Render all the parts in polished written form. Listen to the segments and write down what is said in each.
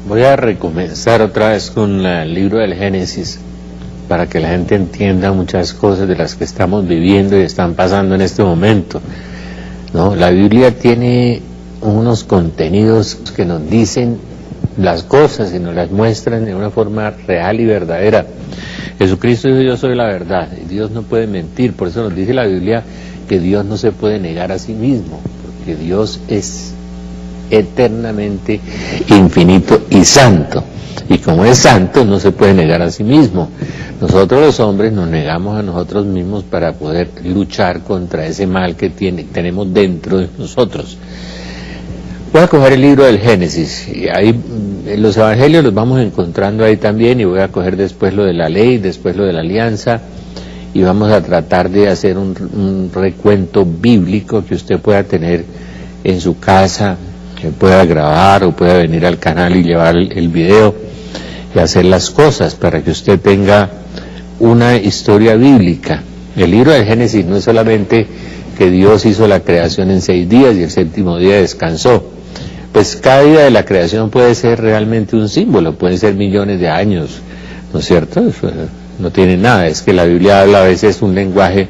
Voy a recomenzar otra vez con el libro del Génesis para que la gente entienda muchas cosas de las que estamos viviendo y están pasando en este momento, ¿no? La Biblia tiene unos contenidos que nos dicen las cosas y nos las muestran de una forma real y verdadera. Jesucristo dijo: yo soy la verdad, y Dios no puede mentir. Por eso nos dice la Biblia que Dios no se puede negar a sí mismo, porque Dios es eternamente infinito y santo, y como es santo no se puede negar a sí mismo. Nosotros los hombres nos negamos a nosotros mismos para poder luchar contra ese mal que tenemos dentro de nosotros. Voy a coger el libro del Génesis, y ahí los evangelios los vamos encontrando ahí también, y voy a coger después lo de la ley, después lo de la alianza, y vamos a tratar de hacer un recuento bíblico que usted pueda tener en su casa, que pueda grabar o pueda venir al canal y llevar el video y hacer las cosas para que usted tenga una historia bíblica. El libro del Génesis no es solamente que Dios hizo la creación en 6 días y el 7º día descansó. Pues cada día de la creación puede ser realmente un símbolo, pueden ser millones de años, ¿no es cierto? Eso no tiene nada, es que la Biblia habla a veces un lenguaje.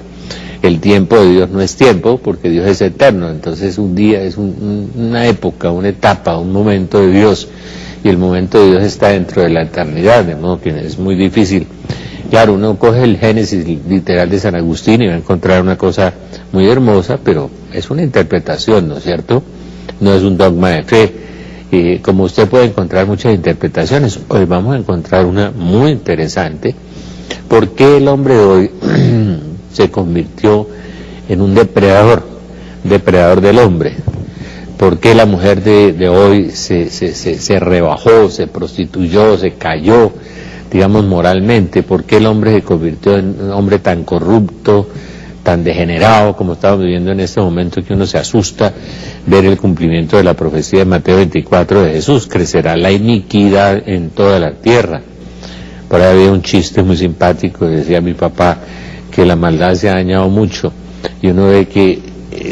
El tiempo de Dios no es tiempo, porque Dios es eterno. Entonces un día es una época, una etapa, un momento de Dios, y el momento de Dios está dentro de la eternidad, de modo que es muy difícil. Claro, uno coge el Génesis literal de San Agustín y va a encontrar una cosa muy hermosa, pero es una interpretación, ¿no es cierto? No es un dogma de fe. Como usted puede encontrar muchas interpretaciones, hoy vamos a encontrar una muy interesante. ¿Por qué el hombre de hoy se convirtió en un depredador del hombre? ¿Por qué la mujer de hoy se rebajó, se prostituyó, se cayó, digamos, moralmente? ¿Por qué el hombre se convirtió en un hombre tan corrupto, tan degenerado, como estamos viviendo en este momento, que uno se asusta ver el cumplimiento de la profecía de Mateo 24 de Jesús? Crecerá la iniquidad en toda la tierra. Por ahí había un chiste muy simpático, decía mi papá, que la maldad se ha dañado mucho, y uno ve que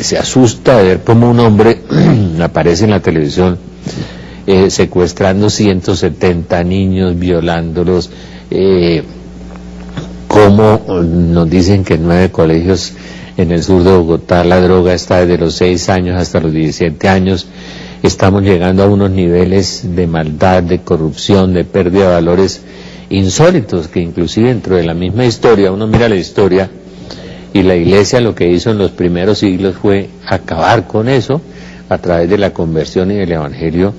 se asusta de ver cómo un hombre aparece en la televisión secuestrando 170 niños, violándolos, como nos dicen que en 9 colegios en el sur de Bogotá la droga está desde los 6 años hasta los 17 años. Estamos llegando a unos niveles de maldad, de corrupción, de pérdida de valores insólitos, que inclusive dentro de la misma historia, uno mira la historia, y la Iglesia lo que hizo en los primeros siglos fue acabar con eso a través de la conversión y del Evangelio.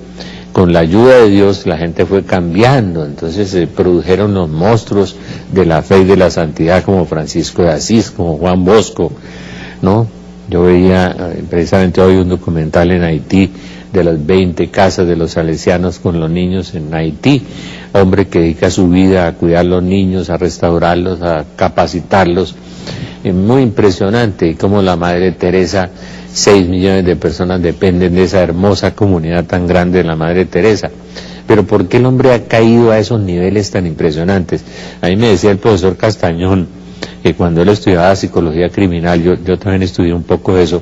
Con la ayuda de Dios la gente fue cambiando, entonces se produjeron los monstruos de la fe y de la santidad, como Francisco de Asís, como Juan Bosco, ¿no? Yo veía precisamente hoy un documental en Haití de las 20 casas de los salesianos con los niños en Haití, hombre que dedica su vida a cuidar a los niños, a restaurarlos, a capacitarlos. Es muy impresionante, y como la Madre Teresa, 6 millones de personas dependen de esa hermosa comunidad tan grande de la Madre Teresa. Pero ¿por qué el hombre ha caído a esos niveles tan impresionantes? A mí me decía el profesor Castañón, que cuando él estudiaba psicología criminal, yo también estudié un poco de eso,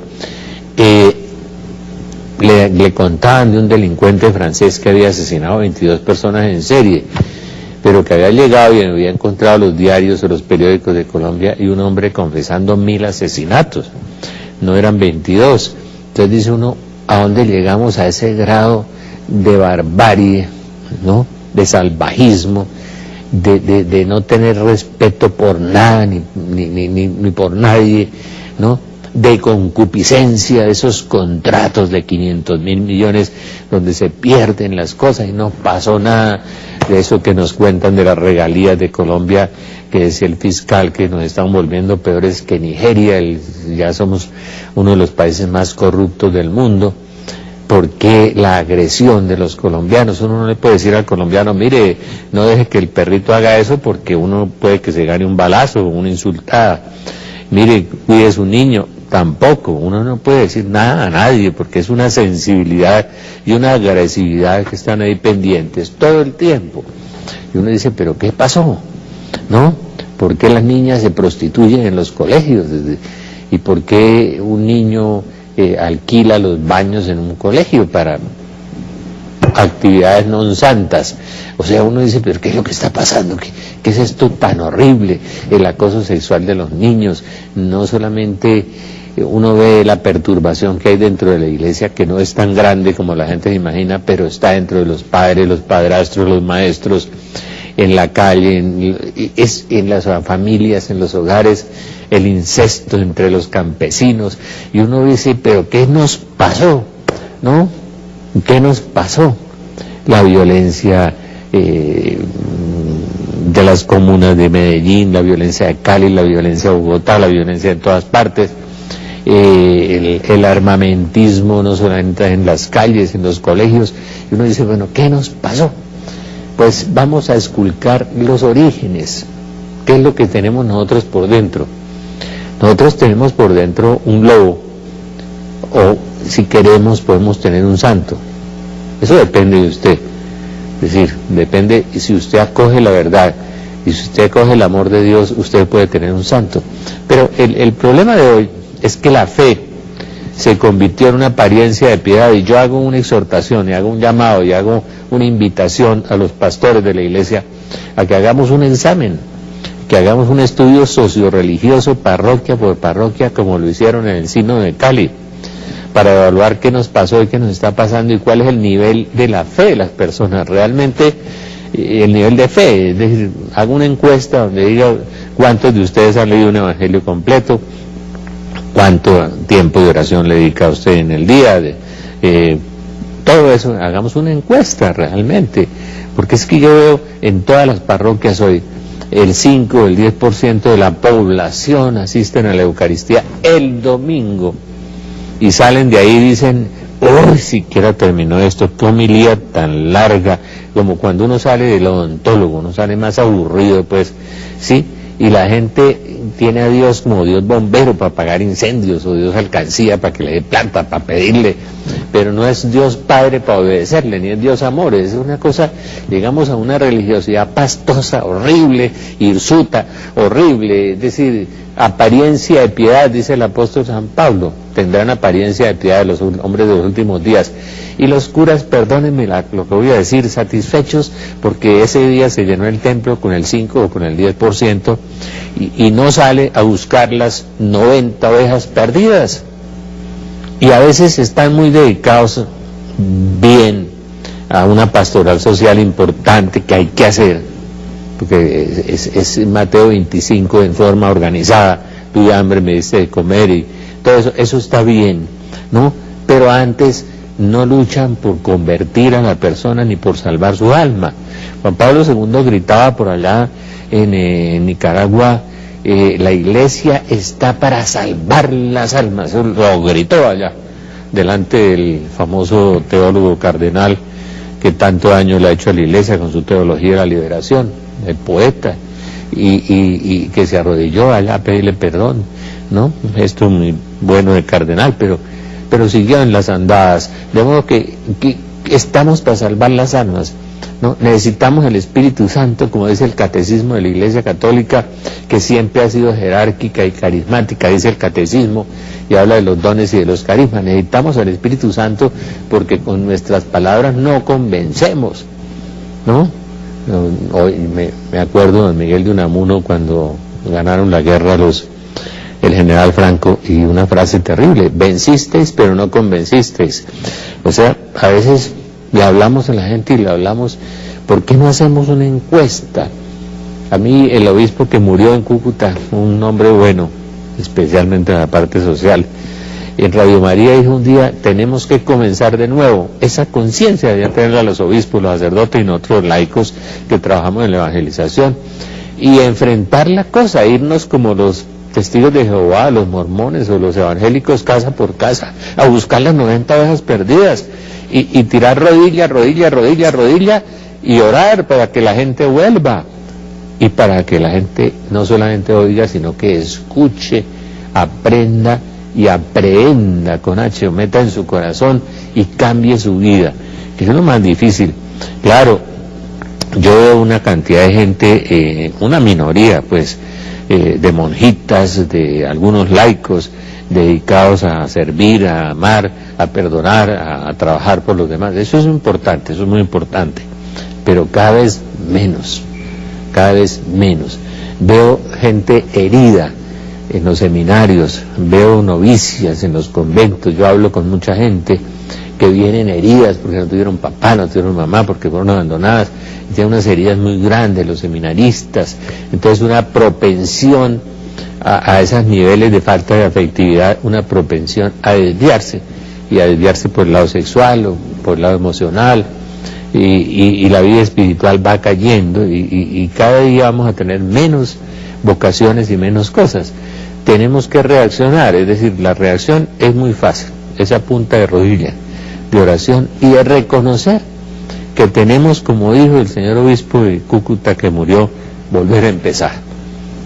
le contaban de un delincuente francés que había asesinado a 22 personas en serie, pero que había llegado y había encontrado los diarios o los periódicos de Colombia, y un hombre confesando 1000 asesinatos, no eran 22. Entonces dice uno, ¿a dónde llegamos a ese grado de barbarie, ¿no? De salvajismo, de no tener respeto por nada ni por nadie, ¿no? De concupiscencia, de esos contratos de 500.000 millones donde se pierden las cosas y no pasó nada, de eso que nos cuentan de las regalías de Colombia, que decía el fiscal que nos están volviendo peores que Nigeria, ya somos uno de los países más corruptos del mundo. ¿Por qué la agresión de los colombianos? Uno no le puede decir al colombiano, mire, no deje que el perrito haga eso, porque uno puede que se gane un balazo o una insultada. Mire, cuide a su niño. Tampoco, uno no puede decir nada a nadie, porque es una sensibilidad y una agresividad que están ahí pendientes todo el tiempo. Y uno dice, ¿pero qué pasó? ¿No? ¿Por qué las niñas se prostituyen en los colegios? ¿Y por qué un niño alquila los baños en un colegio para actividades non santas. O sea, uno dice, pero ¿qué es lo que está pasando? ¿Qué es esto tan horrible? El acoso sexual de los niños. No solamente uno ve la perturbación que hay dentro de la iglesia, que no es tan grande como la gente se imagina, pero está dentro de los padres, los padrastros, los maestros, en la calle, en las familias, en los hogares, el incesto entre los campesinos. Y uno dice, pero ¿qué nos pasó? ¿No? ¿Qué nos pasó? La violencia de las comunas de Medellín, la violencia de Cali, la violencia de Bogotá, la violencia en todas partes, el armamentismo no solamente en las calles, en los colegios. Y uno dice, bueno, ¿qué nos pasó? Pues vamos a esculcar los orígenes. ¿Qué es lo que tenemos nosotros por dentro? Nosotros tenemos por dentro un lobo, o si queremos podemos tener un santo. Eso depende de usted. Es decir, depende, si usted acoge la verdad y si usted acoge el amor de Dios, usted puede tener un santo. Pero el problema de hoy es que la fe se convirtió en una apariencia de piedad, y yo hago una exhortación y hago un llamado y hago una invitación a los pastores de la iglesia a que hagamos un examen, que hagamos un estudio socio-religioso parroquia por parroquia, como lo hicieron en el Sínodo de Cali, para evaluar qué nos pasó y qué nos está pasando y cuál es el nivel de la fe de las personas, realmente el nivel de fe. Es decir, hago una encuesta donde diga cuántos de ustedes han leído un evangelio completo, cuánto tiempo de oración le dedica a usted en el día, todo eso, hagamos una encuesta realmente, porque es que yo veo en todas las parroquias hoy, el 5 o el 10% de la población asisten a la Eucaristía el domingo, y salen de ahí y dicen, uy, siquiera terminó esto, qué homilía tan larga, como cuando uno sale del odontólogo, uno sale más aburrido, pues, ¿sí? Y la gente tiene a Dios como Dios bombero para apagar incendios, o Dios alcancía para que le dé plata, para pedirle, pero no es Dios Padre para obedecerle, ni es Dios amor. Es una cosa, llegamos a una religiosidad pastosa, horrible, hirsuta, horrible, es decir, apariencia de piedad, dice el apóstol San Pablo, tendrán apariencia de piedad de los hombres de los últimos días. Y los curas, perdónenme lo que voy a decir, satisfechos porque ese día se llenó el templo con el 5 o con el 10%, y no sale a buscar las 90 ovejas perdidas. Y a veces están muy dedicados bien a una pastoral social importante que hay que hacer, porque es Mateo 25 en forma organizada, tuve hambre, me diste de comer, y todo eso está bien, ¿no? Pero antes no luchan por convertir a la persona ni por salvar su alma. Juan Pablo II gritaba por allá en Nicaragua, la iglesia está para salvar las almas, lo gritó allá delante del famoso teólogo cardenal que tanto daño le ha hecho a la iglesia con su teología de la liberación, el poeta, y que se arrodilló allá a pedirle perdón, ¿no? Esto es muy bueno del cardenal, pero siguió en las andadas, de modo que estamos para salvar las almas, ¿no? Necesitamos el Espíritu Santo, como dice el Catecismo de la Iglesia Católica, que siempre ha sido jerárquica y carismática, dice el Catecismo, y habla de los dones y de los carismas. Necesitamos al Espíritu Santo porque con nuestras palabras no convencemos, ¿no? Hoy me acuerdo de don Miguel de Unamuno cuando ganaron la guerra el general Franco, y una frase terrible: vencisteis pero no convencisteis. O sea, a veces le hablamos a la gente y le hablamos, ¿por qué no hacemos una encuesta? A mí el obispo que murió en Cúcuta, un hombre bueno, especialmente en la parte social, en Radio María dijo un día, tenemos que comenzar de nuevo. Esa conciencia de tener a los obispos, los sacerdotes y nosotros laicos que trabajamos en la evangelización, y enfrentar la cosa, irnos como los testigos de Jehová, los mormones o los evangélicos casa por casa a buscar las 90 ovejas perdidas, y tirar rodilla, rodilla, rodilla, rodilla, y orar para que la gente vuelva, y para que la gente no solamente oiga, sino que escuche, aprenda y aprehenda con H, o meta en su corazón y cambie su vida, que es lo más difícil. Claro, yo veo una cantidad de gente, una minoría pues, de monjitas, de algunos laicos dedicados a servir, a amar, a perdonar, a trabajar por los demás. Eso es importante, eso es muy importante, pero cada vez menos, cada vez menos. Veo gente herida en los seminarios, veo novicias en los conventos, yo hablo con mucha gente que vienen heridas porque no tuvieron papá, no tuvieron mamá, porque fueron abandonadas, y tienen unas heridas muy grandes, los seminaristas. Entonces una propensión a esos niveles de falta de afectividad, una propensión a desviarse, y a desviarse por el lado sexual o por el lado emocional, y la vida espiritual va cayendo, y cada día vamos a tener menos vocaciones y menos cosas. Tenemos que reaccionar, es decir, la reacción es muy fácil, esa punta de rodilla de oración y de reconocer que tenemos, como dijo el señor obispo de Cúcuta que murió, volver a empezar.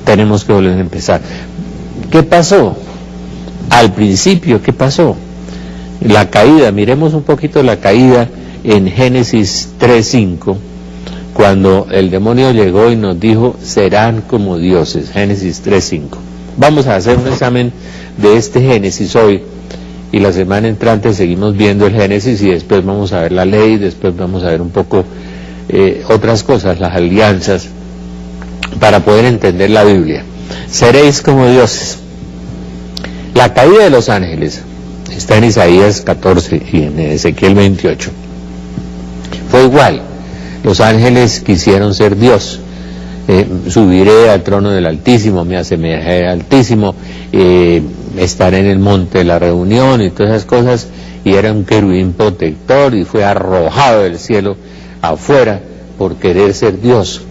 Tenemos que volver a empezar. ¿Qué pasó? Al principio, ¿qué pasó? La caída, miremos un poquito la caída en Génesis 3:5, cuando el demonio llegó y nos dijo, serán como dioses, Génesis 3:5. Vamos a hacer un examen de este Génesis hoy, y la semana entrante seguimos viendo el Génesis, y después vamos a ver la ley, después vamos a ver un poco otras cosas, las alianzas, para poder entender la Biblia. Seréis como dioses. La caída de los ángeles está en Isaías 14 y en Ezequiel 28. Fue igual, los ángeles quisieron ser Dios. Subiré al trono del Altísimo, me asemejaré al Altísimo, estaré en el monte de la reunión y todas esas cosas, y era un querubín protector y fue arrojado del cielo afuera por querer ser Dios.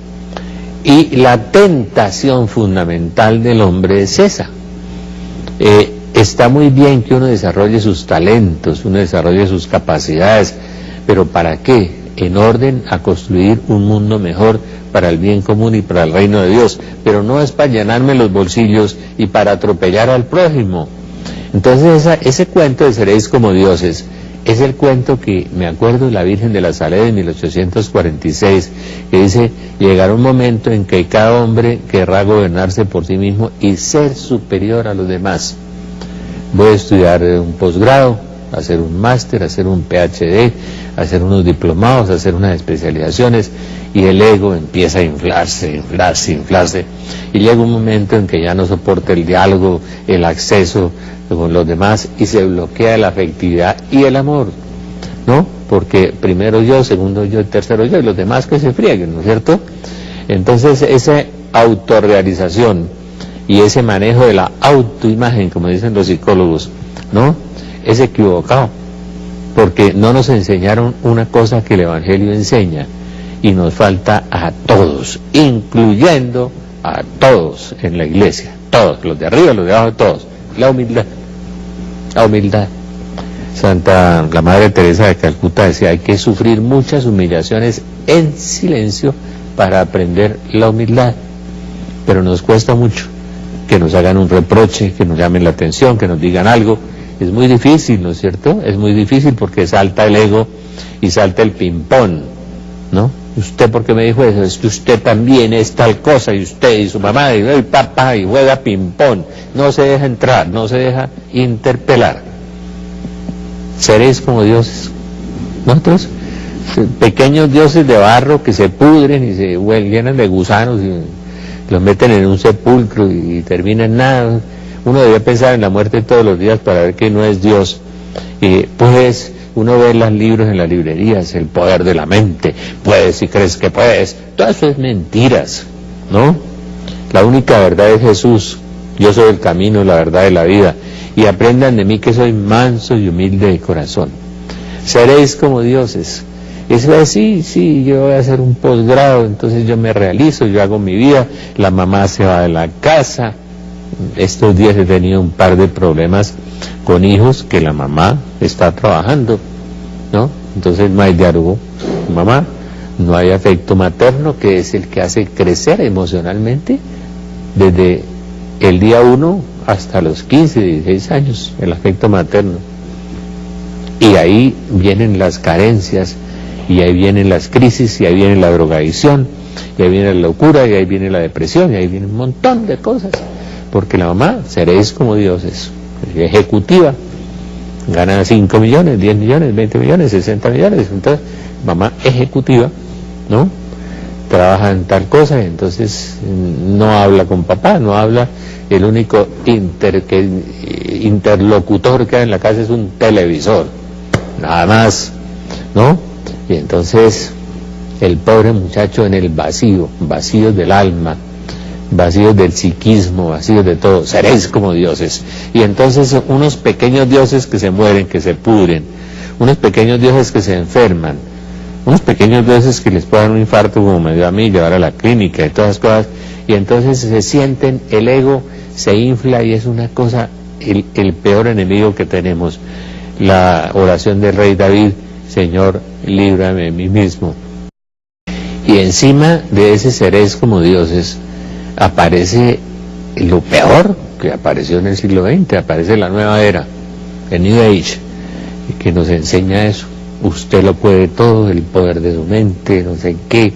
Y la tentación fundamental del hombre es esa. Está muy bien que uno desarrolle sus talentos, uno desarrolle sus capacidades, pero ¿para qué? En orden a construir un mundo mejor para el bien común y para el reino de Dios, pero no es para llenarme los bolsillos y para atropellar al prójimo. Entonces ese cuento de seréis como dioses es el cuento que me acuerdo de la Virgen de la Saled de 1846, que dice, llegará un momento en que cada hombre querrá gobernarse por sí mismo y ser superior a los demás. Voy a estudiar un posgrado, hacer un máster, hacer un PhD, hacer unos diplomados, hacer unas especializaciones, y el ego empieza a inflarse, y llega un momento en que ya no soporta el diálogo, el acceso con los demás, y se bloquea la afectividad y el amor, ¿no? Porque primero yo, segundo yo, tercero yo, y los demás que se frieguen, ¿no es cierto? Entonces esa autorrealización y ese manejo de la autoimagen, como dicen los psicólogos, ¿no?, es equivocado, porque no nos enseñaron una cosa que el Evangelio enseña, y nos falta a todos, incluyendo a todos en la iglesia, todos, los de arriba, los de abajo, todos, la humildad. La humildad. La Madre Teresa de Calcuta decía, hay que sufrir muchas humillaciones en silencio para aprender la humildad, pero nos cuesta mucho que nos hagan un reproche, que nos llamen la atención, que nos digan algo. Es muy difícil, ¿no es cierto? Es muy difícil porque salta el ego y salta el ping-pong, ¿no? ¿Usted por qué me dijo eso? Es que usted también es tal cosa, y usted y su mamá y el papá, y juega ping-pong. No se deja entrar, no se deja interpelar. Seréis como dioses. Nosotros, pequeños dioses de barro que se pudren y se llenan de gusanos y los meten en un sepulcro y terminan nada. Uno debe pensar en la muerte todos los días para ver que no es Dios. Pues uno ve los libros en las librerías, el poder de la mente, puedes si crees que puedes, todo eso es mentiras, ¿no? La única verdad es Jesús. Yo soy el camino, la verdad y la vida, y aprendan de mí que soy manso y humilde de corazón. Seréis como dioses. Eso es, sí, yo voy a hacer un posgrado, entonces yo me realizo, yo hago mi vida, la mamá se va de la casa. Estos días he tenido un par de problemas con hijos que la mamá está trabajando, ¿no? Entonces no hay diálogo, mamá, no hay afecto materno, que es el que hace crecer emocionalmente desde el día 1 hasta los 15, 16 años, el afecto materno. Y ahí vienen las carencias, y ahí vienen las crisis, y ahí viene la drogadicción, y ahí viene la locura, y ahí viene la depresión, y ahí viene un montón de cosas. Porque la mamá, seréis como dioses, ejecutiva, gana 5 millones, 10 millones, 20 millones, 60 millones, entonces mamá ejecutiva, ¿no? Trabaja en tal cosa, entonces no habla con papá, no habla, el único interlocutor que hay en la casa es un televisor, nada más, ¿no? Y entonces el pobre muchacho en el vacío del alma, vacíos del psiquismo, vacíos de todo, seréis como dioses. Y entonces unos pequeños dioses que se mueren, que se pudren, unos pequeños dioses que se enferman, unos pequeños dioses que les pueden dar un infarto como me dio a mí, llevar a la clínica y todas las cosas, y entonces se sienten, el ego se infla y es una cosa, el peor enemigo que tenemos. La oración del rey David, Señor, líbrame de mí mismo. Y encima de ese seréis como dioses, aparece lo peor que apareció en el siglo XX, aparece la nueva era, el New Age, que nos enseña eso. Usted lo puede todo, el poder de su mente, no sé qué,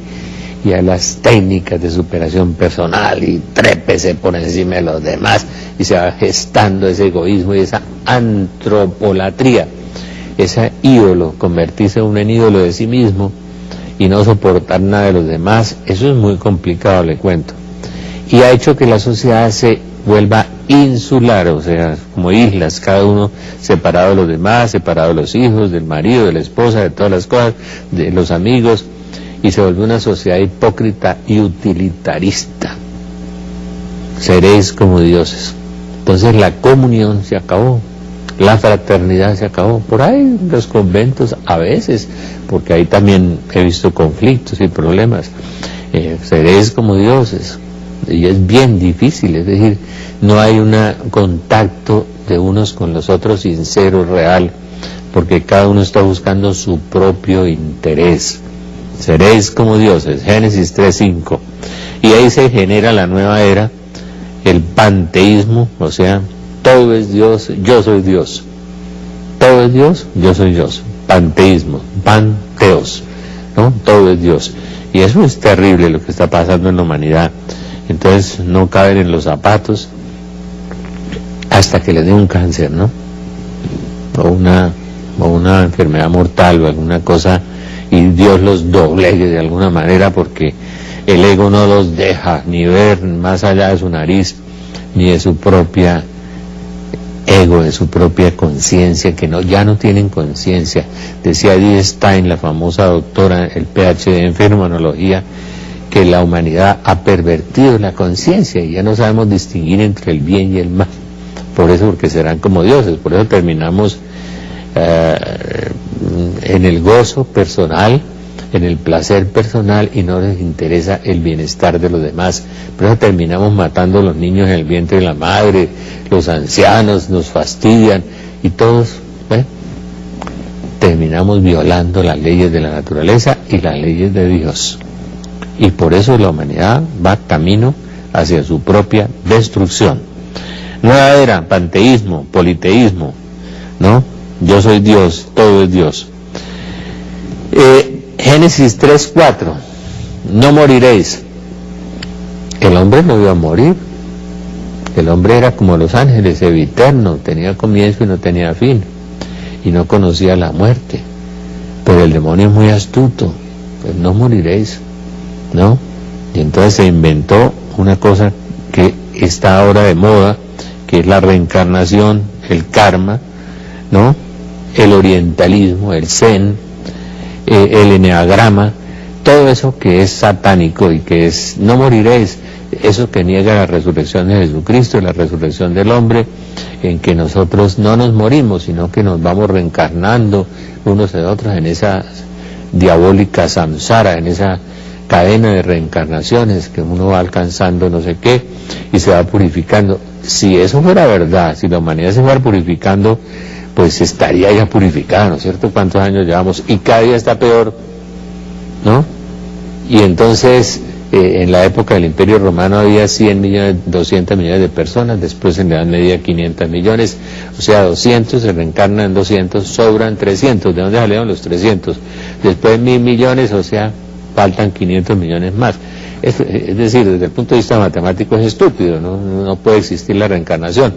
y a las técnicas de superación personal, y trépese por encima de los demás, y se va gestando ese egoísmo y esa antropolatría, ese ídolo, convertirse uno en ídolo de sí mismo y no soportar nada de los demás. Eso es muy complicado, le cuento. Y ha hecho que la sociedad se vuelva insular, o sea, como islas, cada uno separado de los demás, separado de los hijos, del marido, de la esposa, de todas las cosas, de los amigos, y se vuelve una sociedad hipócrita y utilitarista. Seréis como dioses. Entonces la comunión se acabó, la fraternidad se acabó. Por ahí los conventos a veces, porque ahí también he visto conflictos y problemas. Seréis como dioses. Y es bien difícil, es decir, no hay un contacto de unos con los otros sincero, real, porque cada uno está buscando su propio interés. Seréis como dioses, Génesis 3:5. Y ahí se genera la nueva era, el panteísmo, o sea, todo es Dios, yo soy Dios. Todo es Dios, yo soy Dios. Panteísmo, panteos, ¿no? Todo es Dios. Y eso es terrible lo que está pasando en la humanidad. Entonces no caben en los zapatos hasta que les dé un cáncer, ¿no? O una enfermedad mortal o alguna cosa, y Dios los doblegue de alguna manera, porque el ego no los deja ni ver más allá de su nariz, ni de su propia ego, de su propia conciencia, que ya no tienen conciencia. Decía Edith Stein, la famosa doctora, el PhD en fenomenología, que la humanidad ha pervertido la conciencia y ya no sabemos distinguir entre el bien y el mal. Por eso, porque serán como dioses, por eso terminamos en el gozo personal, en el placer personal, y no les interesa el bienestar de los demás. Por eso terminamos matando a los niños en el vientre de la madre, los ancianos nos fastidian, y todos, terminamos violando las leyes de la naturaleza y las leyes de Dios. Y por eso la humanidad va camino hacia su propia destrucción. Nueva era, panteísmo, politeísmo, ¿no? Yo soy Dios, todo es Dios. Génesis 3:4, no moriréis. El hombre no iba a morir. El hombre era como los ángeles, eterno, tenía comienzo y no tenía fin, y no conocía la muerte. Pero el demonio es muy astuto, pues no moriréis, ¿no? Y entonces se inventó una cosa que está ahora de moda, que es la reencarnación, el karma, ¿no? El orientalismo, el zen, el eneagrama, todo eso que es satánico y que es no moriréis, eso que niega la resurrección de Jesucristo, la resurrección del hombre, en que nosotros no nos morimos, sino que nos vamos reencarnando unos de otros en esa diabólica samsara, en esa cadena de reencarnaciones que uno va alcanzando no sé qué y se va purificando. Si eso fuera verdad, si la humanidad se fuera purificando, pues estaría ya purificada, ¿no es cierto? ¿Cuántos años llevamos? Y cada día está peor, ¿no? Y entonces, en la época del Imperio Romano había 100 millones, 200 millones de personas, después en la Edad Media 500 millones, o sea, 200 se reencarnan en 200, sobran 300, ¿de dónde salieron los 300? Después 1000 millones, o sea, faltan 500 millones más. Es decir, desde el punto de vista matemático es estúpido, no puede existir la reencarnación.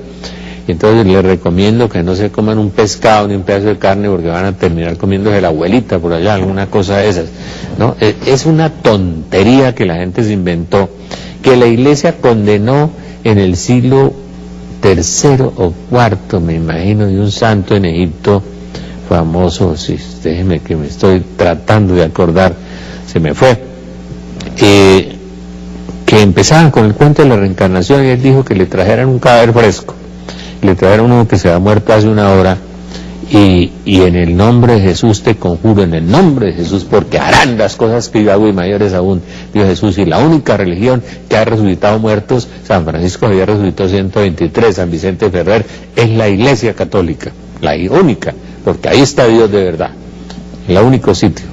Entonces les recomiendo que no se coman un pescado ni un pedazo de carne porque van a terminar comiéndose la abuelita por allá, alguna cosa de esas, ¿no? Es una tontería que la gente se inventó, que la iglesia condenó en el siglo III o IV, me imagino, de un santo en Egipto famoso, sí, déjeme que me estoy tratando de acordar, se me fue, que empezaban con el cuento de la reencarnación y él dijo que le trajeran un cadáver fresco, le trajeron uno que se había muerto hace una hora y en el nombre de Jesús te conjuro, en el nombre de Jesús, porque harán las cosas que yo hago y mayores aún, dijo Jesús, y la única religión que ha resucitado muertos, San Francisco había resucitado 123, San Vicente Ferrer, es la Iglesia Católica, la única, porque ahí está Dios de verdad, el único sitio.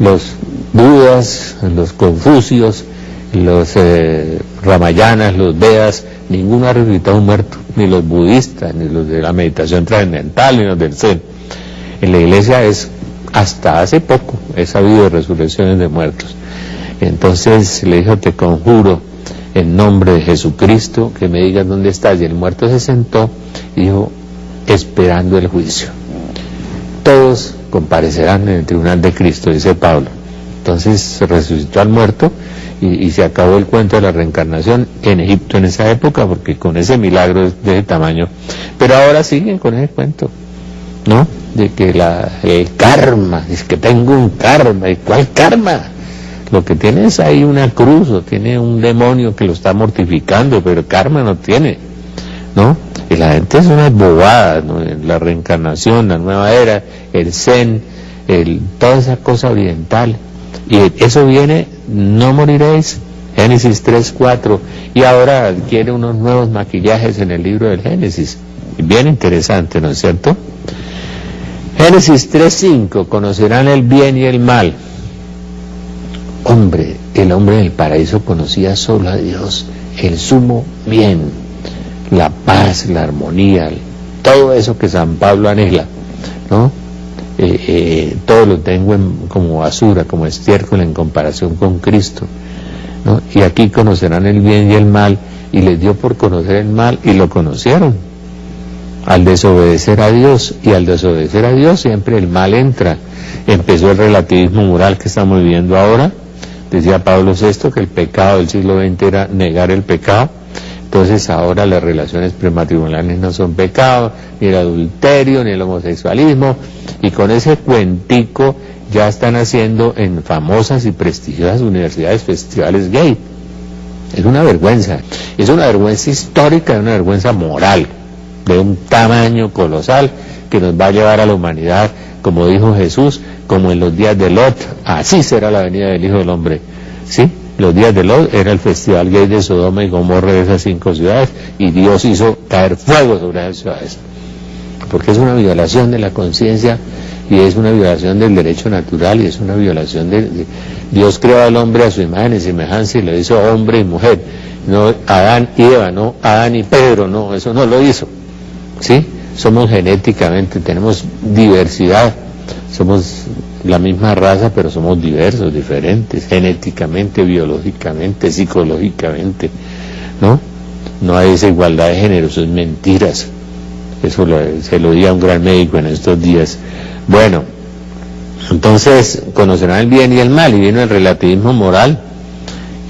Los Budas, los Confucios, los Ramayanas, los Vedas, ninguno ha resucitado un muerto, ni los budistas, ni los de la meditación trascendental, ni los del Zen. En la iglesia hasta hace poco, he sabido de resurrecciones de muertos. Entonces le dijo, te conjuro en nombre de Jesucristo que me digas dónde estás. Y el muerto se sentó y dijo, esperando el juicio. Todos comparecerán en el tribunal de Cristo, dice Pablo. Entonces se resucitó al muerto y se acabó el cuento de la reencarnación en Egipto en esa época, porque con ese milagro de ese tamaño. Pero ahora siguen con ese cuento, ¿no? De que el karma, es que tengo un karma. ¿Y cuál karma? Lo que tiene es ahí una cruz, o tiene un demonio que lo está mortificando, pero karma no tiene, ¿no? Y la gente es unas bobadas, ¿no? La reencarnación, la nueva era, el Zen, toda esa cosa oriental. Y eso viene, no moriréis, Génesis 3:4, y ahora adquiere unos nuevos maquillajes en el libro del Génesis, bien interesante, ¿no es cierto? Génesis 3:5, conocerán el bien y el mal. Hombre, el hombre en el paraíso conocía solo a Dios, el sumo bien, la paz, la armonía, todo eso que San Pablo anhela, ¿no? Todo lo tengo como basura, como estiércol en comparación con Cristo, ¿no? Y aquí conocerán el bien y el mal, y les dio por conocer el mal, y lo conocieron, al desobedecer a Dios, y al desobedecer a Dios siempre el mal entra. Empezó el relativismo moral que estamos viviendo ahora. Decía Pablo VI que el pecado del siglo XX era negar el pecado. Entonces ahora las relaciones prematrimoniales no son pecado, ni el adulterio, ni el homosexualismo, y con ese cuentico ya están haciendo en famosas y prestigiosas universidades festivales gay. Es una vergüenza histórica, es una vergüenza moral, de un tamaño colosal que nos va a llevar a la humanidad, como dijo Jesús, como en los días de Lot, así será la venida del Hijo del Hombre, ¿sí? Los días de Lot era el festival gay de Sodoma y Gomorra, de esas 5 ciudades, y Dios hizo caer fuego sobre esas ciudades, porque es una violación de la conciencia y es una violación del derecho natural, y es una violación de Dios creó al hombre a su imagen y semejanza y lo hizo hombre y mujer, no Adán y Eva, no Adán y Pedro, no, eso no lo hizo, ¿sí? Somos genéticamente, tenemos diversidad, somos la misma raza, pero somos diversos, diferentes, genéticamente, biológicamente, psicológicamente, ¿no? No hay esa igualdad de género, eso es mentiras. Eso se lo di a un gran médico en estos días. Bueno, entonces conocerán el bien y el mal, y vino el relativismo moral,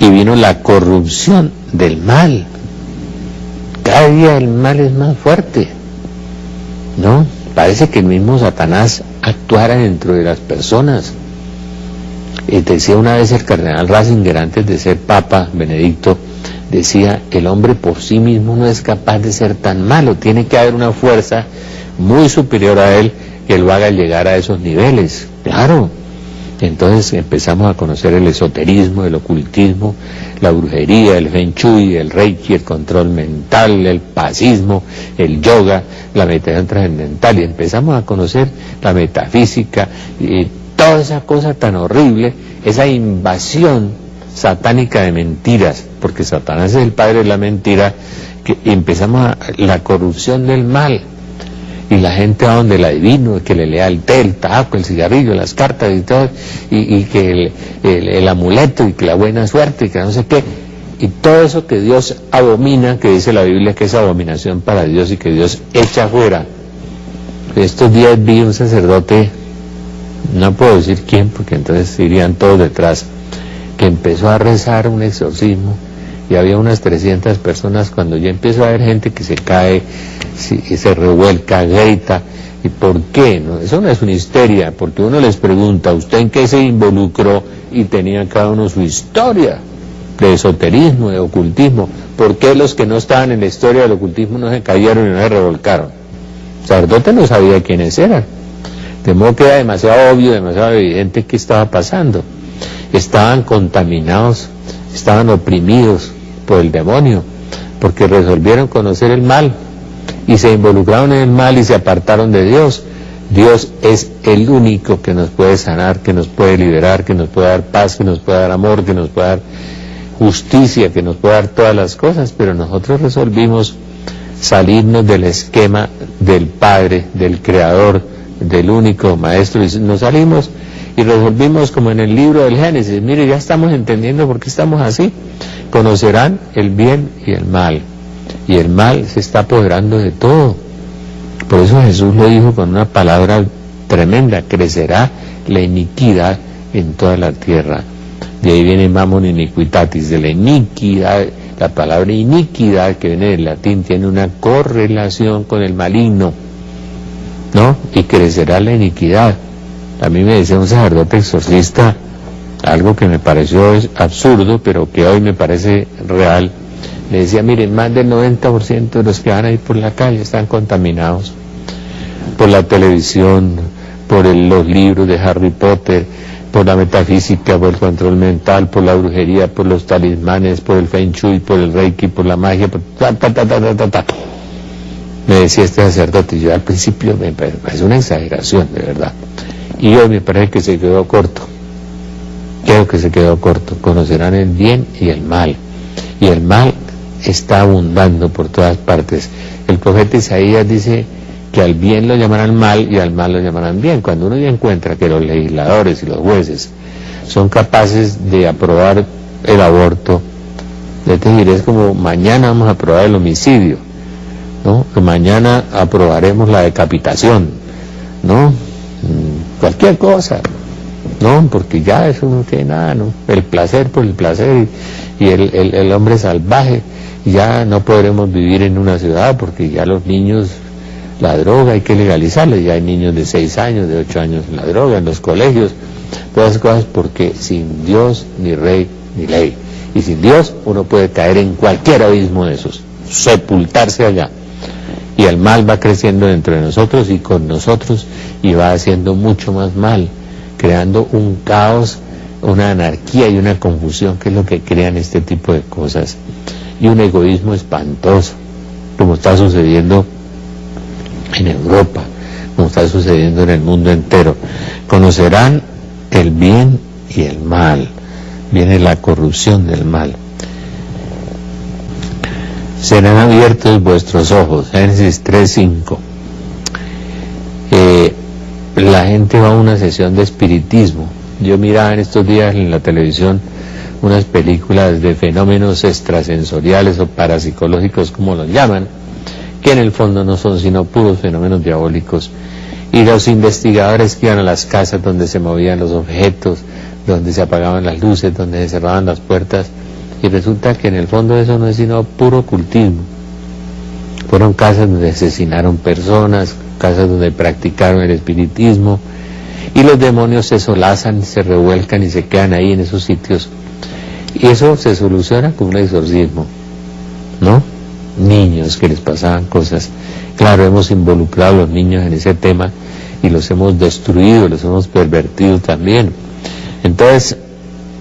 y vino la corrupción del mal. Cada día el mal es más fuerte, ¿no? Parece que el mismo Satanás actuara dentro de las personas. Decía una vez el cardenal Ratzinger, antes de ser Papa Benedicto, decía, el hombre por sí mismo no es capaz de ser tan malo, tiene que haber una fuerza muy superior a él que lo haga llegar a esos niveles. Claro. Entonces empezamos a conocer el esoterismo, el ocultismo, la brujería, el feng shui, el reiki, el control mental, el pasismo, el yoga, la meditación trascendental, y empezamos a conocer la metafísica y toda esa cosa tan horrible, esa invasión satánica de mentiras, porque Satanás es el padre de la mentira, que empezamos la corrupción del mal. Y la gente va donde el adivino, que le lea el té, el tabaco, el cigarrillo, las cartas y todo, y que el amuleto, y que la buena suerte, y que no sé qué. Y todo eso que Dios abomina, que dice la Biblia que es abominación para Dios y que Dios echa fuera. Estos días vi un sacerdote, no puedo decir quién porque entonces irían todos detrás, que empezó a rezar un exorcismo y había unas 300 personas. Cuando ya empezó a haber gente que se cae, se revuelca, grita. ¿Y por qué? No, eso no es una histeria, porque uno les pregunta, ¿usted en qué se involucró? Y tenía cada uno su historia de esoterismo, de ocultismo. ¿Por qué los que no estaban en la historia del ocultismo no se cayeron y no se revolcaron? El sacerdote no sabía quiénes eran. De modo que era demasiado obvio, demasiado evidente qué estaba pasando. Estaban contaminados, estaban oprimidos por el demonio, porque resolvieron conocer el mal y se involucraron en el mal y se apartaron de Dios. Dios es el único que nos puede sanar, que nos puede liberar, que nos puede dar paz, que nos puede dar amor, que nos puede dar justicia, que nos puede dar todas las cosas, pero nosotros resolvimos salirnos del esquema del Padre, del Creador, del único Maestro, y nos salimos y resolvimos como en el libro del Génesis. Mire, ya estamos entendiendo por qué estamos así. Conocerán el bien y el mal, y el mal se está apoderando de todo. Por eso Jesús lo dijo con una palabra tremenda: crecerá la iniquidad en toda la tierra. De ahí viene mamon iniquitatis, de la iniquidad. La palabra iniquidad, que viene del latín, tiene una correlación con el maligno, ¿no? Y crecerá la iniquidad. A mí me decía un sacerdote exorcista algo que me pareció absurdo, pero que hoy me parece real. Le decía, miren, más del 90% de los que van a ir por la calle están contaminados por la televisión, por los libros de Harry Potter, por la metafísica, por el control mental, por la brujería, por los talismanes, por el feng shui, por el reiki, por la magia, por me decía este sacerdote. Yo al principio me parece una exageración, de verdad, y hoy me parece que se quedó corto. Creo que se quedó corto. Conocerán el bien y el mal, y el mal está abundando por todas partes. El profeta Isaías dice que al bien lo llamarán mal y al mal lo llamarán bien. Cuando uno ya encuentra que los legisladores y los jueces son capaces de aprobar el aborto, yo te diré, es como mañana vamos a aprobar el homicidio, ¿no? Que mañana aprobaremos la decapitación, ¿no? Cualquier cosa, ¿no? Porque ya eso no tiene nada, ¿no? El placer por el placer y el hombre salvaje. Ya no podremos vivir en una ciudad porque ya los niños, la droga hay que legalizarla. Ya hay niños de 6 años, de 8 años en la droga, en los colegios, todas esas cosas, porque sin Dios ni rey ni ley. Y sin Dios uno puede caer en cualquier abismo de esos, sepultarse allá. Y el mal va creciendo dentro de nosotros y con nosotros, y va haciendo mucho más mal, creando un caos, una anarquía y una confusión, que es lo que crean este tipo de cosas, y un egoísmo espantoso, como está sucediendo en Europa, como está sucediendo en el mundo entero. Conocerán el bien y el mal. Viene la corrupción del mal. Serán abiertos vuestros ojos. Génesis 3:5. La gente va a una sesión de espiritismo. Yo miraba en estos días en la televisión unas películas de fenómenos extrasensoriales o parapsicológicos, como los llaman, que en el fondo no son sino puros fenómenos diabólicos. Y los investigadores que iban a las casas donde se movían los objetos, donde se apagaban las luces, donde se cerraban las puertas, y resulta que en el fondo eso no es sino puro ocultismo. Fueron casas donde asesinaron personas, casas donde practicaron el espiritismo, y los demonios se solazan, se revuelcan y se quedan ahí en esos sitios. Y eso se soluciona con un exorcismo, ¿no? Niños que les pasaban cosas. Claro, hemos involucrado a los niños en ese tema y los hemos destruido, los hemos pervertido también. Entonces,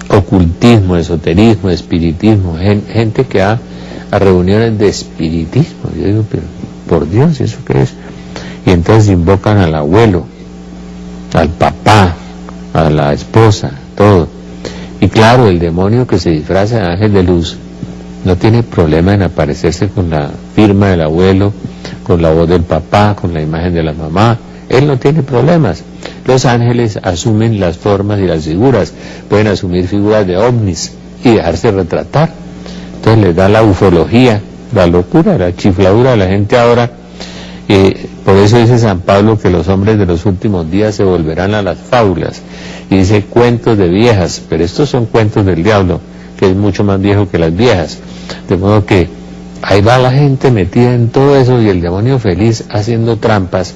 ocultismo, esoterismo, espiritismo, gente que va a reuniones de espiritismo. Yo digo, pero por Dios, ¿eso qué es? Y entonces invocan al abuelo, al papá, a la esposa, todo. Y claro, el demonio que se disfraza de ángel de luz no tiene problema en aparecerse con la firma del abuelo, con la voz del papá, con la imagen de la mamá. Él no tiene problemas. Los ángeles asumen las formas y las figuras, pueden asumir figuras de ovnis y dejarse retratar. Entonces les da la ufología, la locura, la chifladura de la gente ahora. Por eso dice San Pablo que los hombres de los últimos días se volverán a las fábulas. Y dice cuentos de viejas, pero estos son cuentos del diablo, que es mucho más viejo que las viejas. De modo que ahí va la gente metida en todo eso y el demonio feliz haciendo trampas,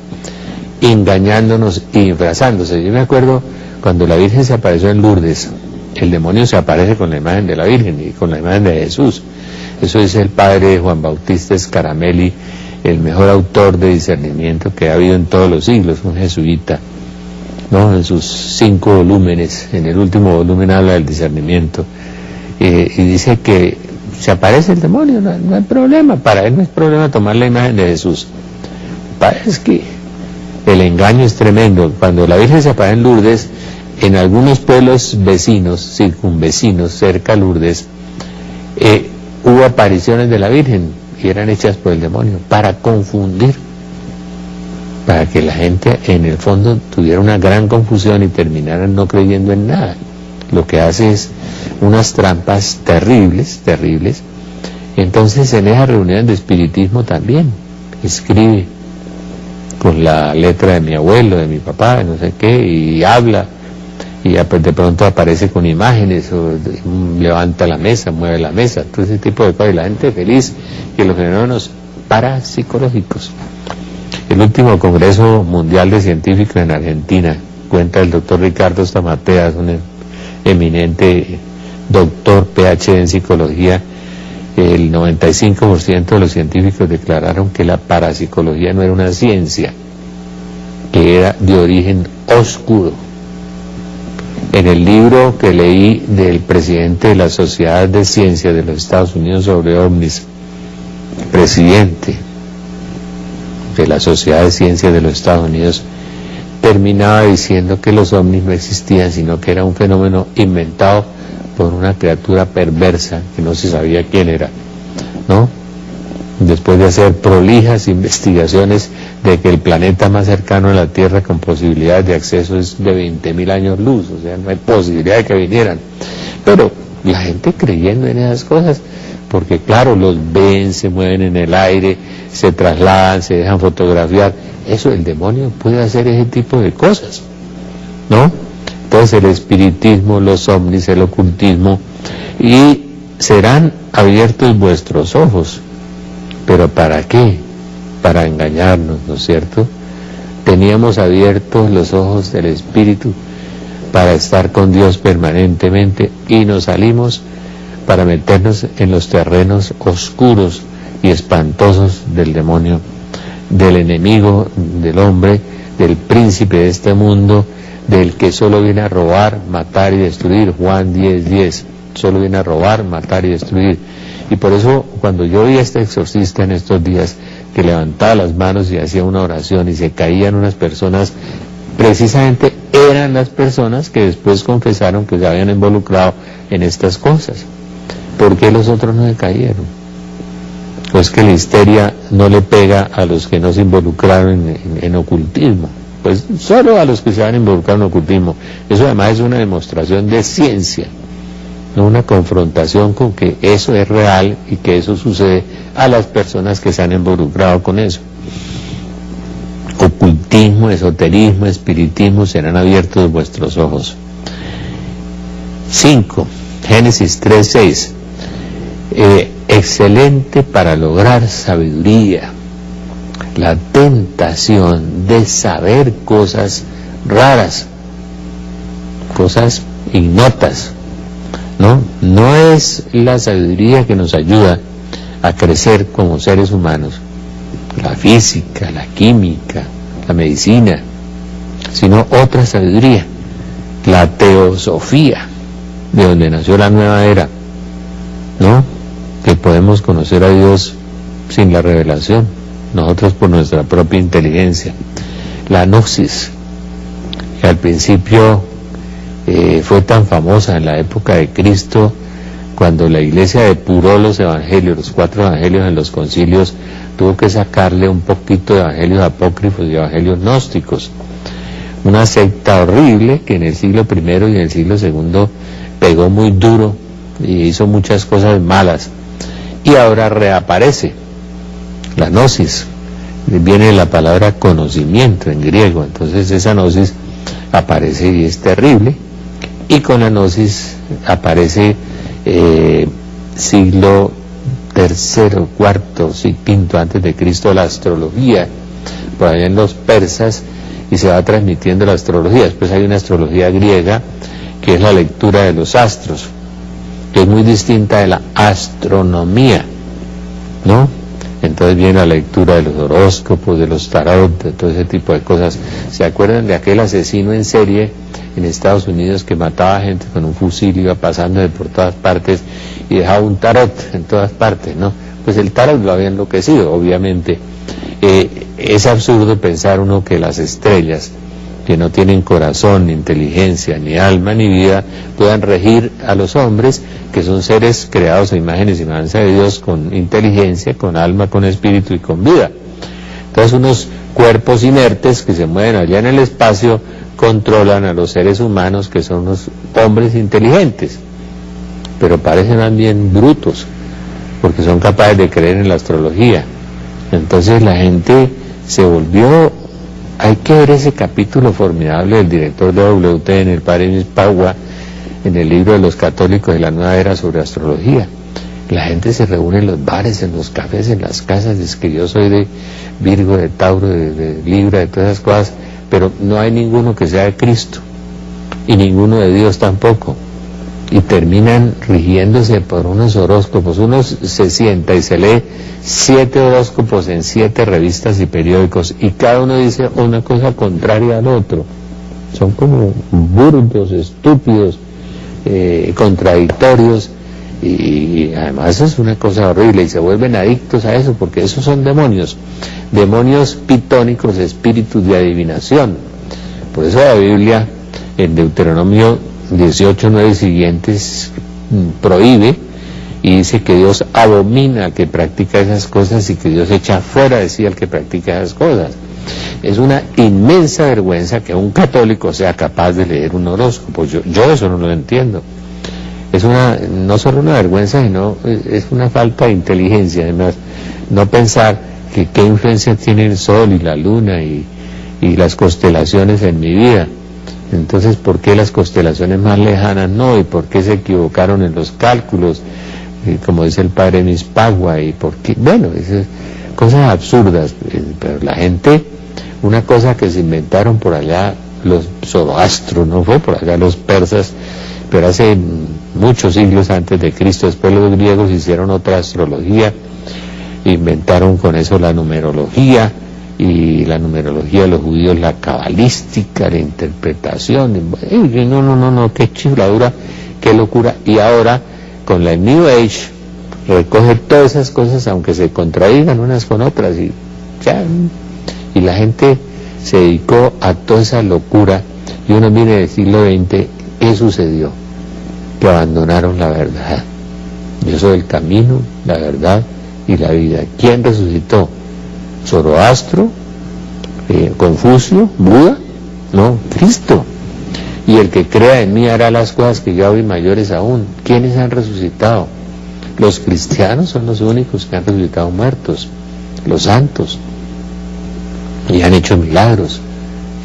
engañándonos y disfrazándose. Yo me acuerdo cuando la Virgen se apareció en Lourdes, el demonio se aparece con la imagen de la Virgen y con la imagen de Jesús. Eso dice el padre Juan Bautista Scaramelli, el mejor autor de discernimiento que ha habido en todos los siglos, un jesuita, ¿no? En sus 5 volúmenes, en el último volumen habla del discernimiento, y dice que se aparece el demonio, no hay problema, para él no es problema tomar la imagen de Jesús. Es que el engaño es tremendo. Cuando la Virgen se aparece en Lourdes, en algunos pueblos vecinos, circunvecinos, cerca a Lourdes, hubo apariciones de la Virgen y eran hechas por el demonio para confundir, para que la gente en el fondo tuviera una gran confusión y terminaran no creyendo en nada. Lo que hace es unas trampas terribles, terribles. Entonces en esas reuniones de espiritismo también escribe con la letra de mi abuelo, de mi papá, de no sé qué, y habla, y de pronto aparece con imágenes, o levanta la mesa, mueve la mesa, todo ese tipo de cosas, y la gente feliz, y los fenómenos parapsicológicos. El último Congreso Mundial de Científicos en Argentina, cuenta el doctor Ricardo Stamateas, un eminente doctor PhD en psicología, el 95% de los científicos declararon que la parapsicología no era una ciencia, que era de origen oscuro. En el libro que leí del presidente de la Sociedad de Ciencias de los Estados Unidos sobre ovnis, presidente de la Sociedad de Ciencias de los Estados Unidos, terminaba diciendo que los ovnis no existían, sino que era un fenómeno inventado por una criatura perversa que no se sabía quién era, ¿no? Después de hacer prolijas investigaciones de que el planeta más cercano a la Tierra con posibilidades de acceso es de 20.000 años luz, o sea, no hay posibilidad de que vinieran. Pero la gente creyendo en esas cosas, porque claro, los ven, se mueven en el aire, se trasladan, se dejan fotografiar. Eso, el demonio puede hacer ese tipo de cosas, ¿no? Entonces el espiritismo, los ovnis, el ocultismo, y serán abiertos vuestros ojos. ¿Pero para qué? Para engañarnos, ¿no es cierto? Teníamos abiertos los ojos del espíritu para estar con Dios permanentemente y nos salimos para meternos en los terrenos oscuros y espantosos del demonio, del enemigo del hombre, del príncipe de este mundo, del que solo viene a robar, matar y destruir. Juan 10:10, solo viene a robar, matar y destruir. Y por eso cuando yo vi a este exorcista en estos días, que levantaba las manos y hacía una oración y se caían unas personas, precisamente eran las personas que después confesaron que se habían involucrado en estas cosas. ¿Por qué los otros no se cayeron? Pues que la histeria no le pega a los que no se involucraron en ocultismo, pues solo a los que se han involucrado en ocultismo. Eso además es una demostración de ciencia, no una confrontación con que eso es real y que eso sucede a las personas que se han involucrado con eso. Ocultismo, esoterismo, espiritismo, serán abiertos vuestros ojos. 5. Génesis 3:6. Excelente para lograr sabiduría, la tentación de saber cosas raras, cosas ignotas, ¿no? No es la sabiduría que nos ayuda a crecer como seres humanos, la física, la química, la medicina, sino otra sabiduría, la teosofía, de donde nació la nueva era, ¿no? Que podemos conocer a Dios sin la revelación, nosotros por nuestra propia inteligencia. La gnosis, que al principio fue tan famosa en la época de Cristo, cuando la iglesia depuró los evangelios, los 4 evangelios en los concilios, tuvo que sacarle un poquito de evangelios apócrifos y evangelios gnósticos. Una secta horrible que en el siglo I y en el siglo II pegó muy duro y hizo muchas cosas malas. y ahora reaparece la gnosis. Viene la palabra conocimiento en griego, entonces esa gnosis aparece y es terrible, y con la gnosis aparece siglo tercero, cuarto, quinto antes de Cristo la astrología, por allá en los persas, y se va transmitiendo la astrología. Después hay una astrología griega que es la lectura de los astros, que es muy distinta de la astronomía, ¿no? Entonces viene la lectura de los horóscopos, de los tarot, de todo ese tipo de cosas. ¿Se acuerdan de aquel asesino en serie en Estados Unidos que mataba gente con un fusil, iba pasando de por todas partes y dejaba un tarot en todas partes, ¿no? Pues el tarot lo había enloquecido, obviamente. Es absurdo pensar uno que las estrellas, que no tienen corazón, ni inteligencia, ni alma, ni vida, puedan regir a los hombres, que son seres creados a imagen y semejanza de Dios, con inteligencia, con alma, con espíritu y con vida. Entonces unos cuerpos inertes que se mueven allá en el espacio controlan a los seres humanos, que son unos hombres inteligentes, pero parecen también brutos, porque son capaces de creer en la astrología. Entonces la gente se volvió... Hay que ver ese capítulo formidable del director de WTN, el padre Mispagua, en el libro de los católicos de la nueva era sobre astrología. La gente se reúne en los bares, en los cafés, en las casas, dice que yo soy de Virgo, de Tauro, de Libra, de todas esas cosas, pero no hay ninguno que sea de Cristo, y ninguno de Dios tampoco. Y terminan rigiéndose por unos horóscopos. Uno se sienta y se lee 7 horóscopos en 7 revistas y periódicos, y cada uno dice una cosa contraria al otro. Son como burdos, estúpidos, contradictorios, y además es una cosa horrible, y se vuelven adictos a eso, porque esos son demonios pitónicos, espíritus de adivinación. Por eso la Biblia, en Deuteronomio 18, 9 y siguientes, prohíbe y dice que Dios abomina al que practica esas cosas, y que Dios echa fuera de sí al que practica esas cosas. Es una inmensa vergüenza que un católico sea capaz de leer un horóscopo. Yo eso no lo entiendo. Es no solo una vergüenza, sino es una falta de inteligencia. Además, no pensar que qué influencia tiene el sol y la luna y las constelaciones en mi vida. Entonces, ¿por qué las constelaciones más lejanas no? ¿Y por qué se equivocaron en los cálculos? Como dice el padre Mispagua, y por qué, bueno, esas cosas absurdas. Pero la gente, una cosa que se inventaron por allá los Zoroastro, no fue por allá los persas, pero hace muchos siglos antes de Cristo. Después los griegos hicieron otra astrología, inventaron con eso la numerología, y la numerología de los judíos, la cabalística, la interpretación. No, qué chifladura, qué locura. Y ahora con la New Age recoge todas esas cosas, aunque se contradigan unas con otras, y la gente se dedicó a toda esa locura. Y uno mire del siglo XX, ¿qué sucedió? Que abandonaron la verdad. Yo soy el camino, la verdad y la vida. ¿Quién resucitó? Zoroastro, Confucio, Buda, no, Cristo. Y el que crea en mí hará las cosas que yo hago y mayores aún. ¿Quiénes han resucitado? Los cristianos son los únicos que han resucitado muertos, los santos, y han hecho milagros.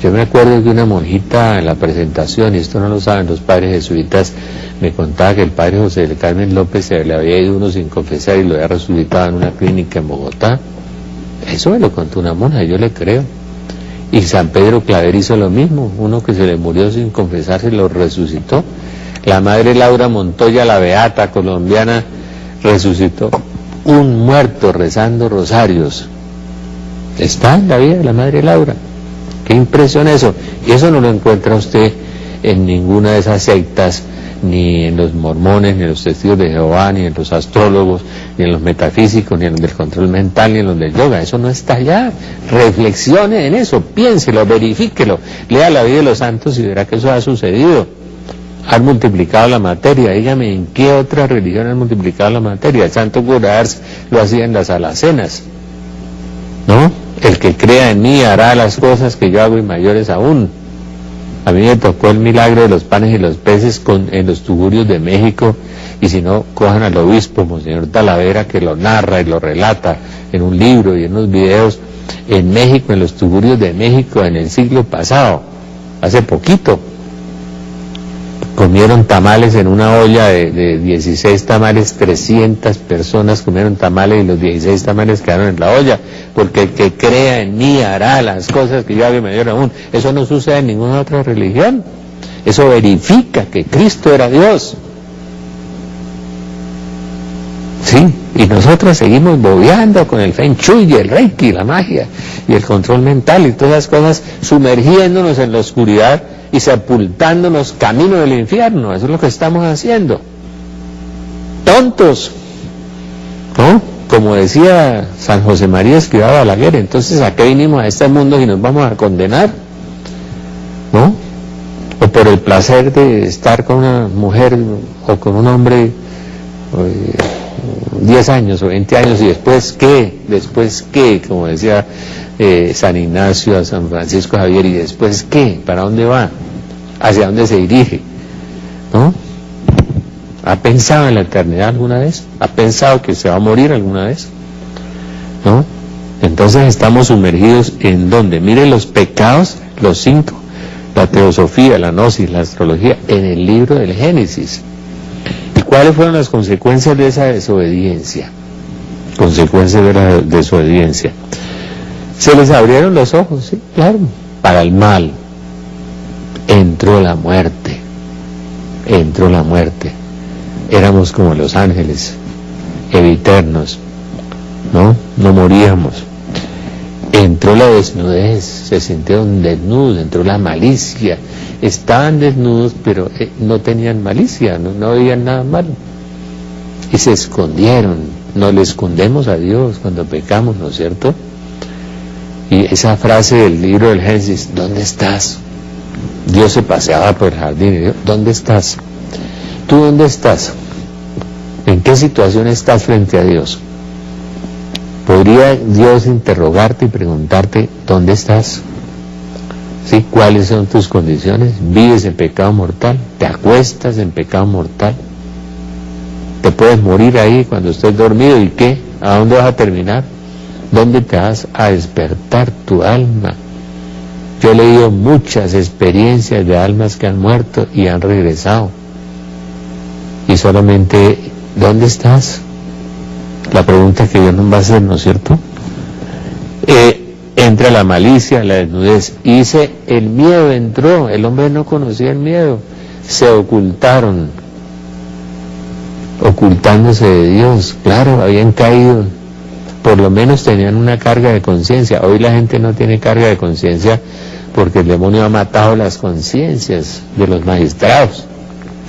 Yo me acuerdo que una monjita en la presentación, y esto no lo saben los padres jesuitas, me contaba que el padre José del Carmen López se le había ido uno sin confesar y lo había resucitado en una clínica en Bogotá. Eso me lo contó una monja, yo le creo. Y San Pedro Claver hizo lo mismo, uno que se le murió sin confesarse lo resucitó. La madre Laura Montoya, la beata colombiana, resucitó un muerto rezando rosarios. Está en la vida de la madre Laura. Qué impresión eso. Y eso no lo encuentra usted en ninguna de esas sectas, ni en los mormones, ni en los testigos de Jehová, ni en los astrólogos, ni en los metafísicos, ni en los del control mental, ni en los del yoga. Eso no está allá. Reflexione en eso, piénselo, verifíquelo, lea la vida de los santos y verá que eso ha sucedido. Han multiplicado la materia. Dígame, ¿en qué otra religión han multiplicado la materia? El santo cura Ars lo hacía en las alacenas, ¿no? El que crea en mí hará las cosas que yo hago y mayores aún. A mí me tocó el milagro de los panes y los peces en los tugurios de México, y si no, cojan al obispo, Monseñor Talavera, que lo narra y lo relata en un libro y en unos videos, en México, en los tugurios de México, en el siglo pasado, hace poquito. Comieron tamales en una olla de 16 tamales, 300 personas comieron tamales y los 16 tamales quedaron en la olla, porque el que crea en mí hará las cosas que yo hago y mayor aún. Eso no sucede en ninguna otra religión. Eso verifica que Cristo era Dios. Sí, y nosotros seguimos bobeando con el Feng Shui, el Reiki, la magia y el control mental y todas las cosas, sumergiéndonos en la oscuridad y sepultándonos camino del infierno. Eso es lo que estamos haciendo. Tontos, ¿no? Como decía San José María Escrivá Balaguer, entonces ¿a qué vinimos a este mundo y nos vamos a condenar? ¿No? O por el placer de estar con una mujer o con un hombre 10 años o 20 años, y después qué, como decía San Ignacio a San Francisco Javier, y después qué, ¿para dónde va? ¿Hacia dónde se dirige? ¿No? ¿Ha pensado en la eternidad alguna vez? ¿Ha pensado que se va a morir alguna vez? ¿No? Entonces estamos sumergidos en ¿dónde? Miren los pecados, los 5, la teosofía, la gnosis, la astrología, en el libro del Génesis. ¿Y cuáles fueron las consecuencias de esa desobediencia? Consecuencias de la desobediencia. Se les abrieron los ojos, sí, claro, para el mal. Entró la muerte. Entró la muerte. Éramos como los ángeles, eviternos, ¿no? No moríamos. Entró la desnudez, se sintieron desnudos, entró la malicia. Estaban desnudos, pero no tenían malicia, no veían nada malo. Y se escondieron. No le escondemos a Dios cuando pecamos, ¿no es cierto? Y esa frase del libro del Génesis, ¿dónde estás? Dios se paseaba por el jardín y dijo, ¿dónde estás? ¿Tú dónde estás? ¿En qué situación estás frente a Dios? ¿Podría Dios interrogarte y preguntarte, ¿dónde estás? ¿Sí? ¿Cuáles son tus condiciones? ¿Vives en pecado mortal? ¿Te acuestas en pecado mortal? ¿Te puedes morir ahí cuando estés dormido? ¿Y qué? ¿A dónde vas a terminar? ¿Dónde te vas a despertar tu alma? Yo he leído muchas experiencias de almas que han muerto y han regresado. Y solamente, ¿dónde estás? La pregunta que Dios nos va a hacer, ¿no es cierto? Entra la malicia, la desnudez. Y dice, el miedo entró, el hombre no conocía el miedo. Se ocultaron, ocultándose de Dios. Claro, habían caído. Por lo menos tenían una carga de conciencia. Hoy la gente no tiene carga de conciencia porque el demonio ha matado las conciencias de los magistrados,